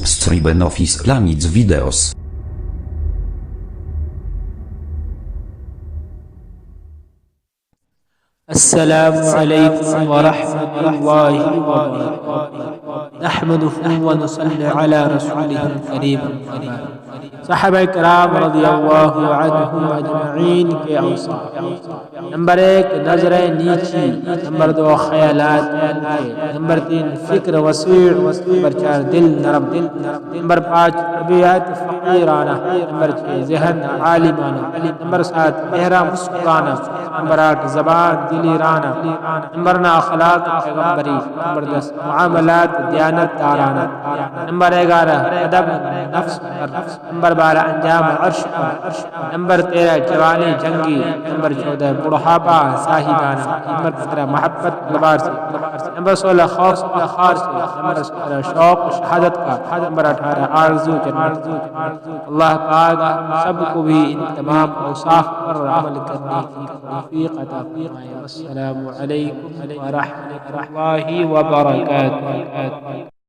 subscribe of Islamic videos. السلام علیکم ورحمۃ اللہ وبرکاتہ نحمده ونصلی علی رسوله الکریم صحابہ کرام رضی اللہ عنہم اجمعین کے اوصاف: نمبر 1 نظر نیچی، نمبر 2 خیالات کے، نمبر 3 فکر وسیع، نمبر 4 دل نرم، نمبر 5 طبیعت فقیرانہ، نمبر 6 ذہن عالمانہ، نمبر 7 چہرہ مسکرانہ، نمبر 8 زبان دلیرانہ، نمبر 9 اخلاق پیغمبری، نمبر 10 معاملات دیانت دارانہ، نمبر 11 ادب نفس پر، نمبر 12 انجام عرش پر، نمبر 13 جوانی جنگی، نمبر 14 بڑھاپا صاحبانہ، نمبر 15 محبت تلوار سے، نمبر 16 خوف افتخار سے، نمبر 17 شوق شہادت کا، نمبر 18 آرزو جنت۔ اللہ پاک ہم سب کو بھی ان تمام اوصاف پر عمل کرنے کی توفیق عطا فرمائے۔ السلام علیکم ورحمۃ اللہ وبرکاتہ۔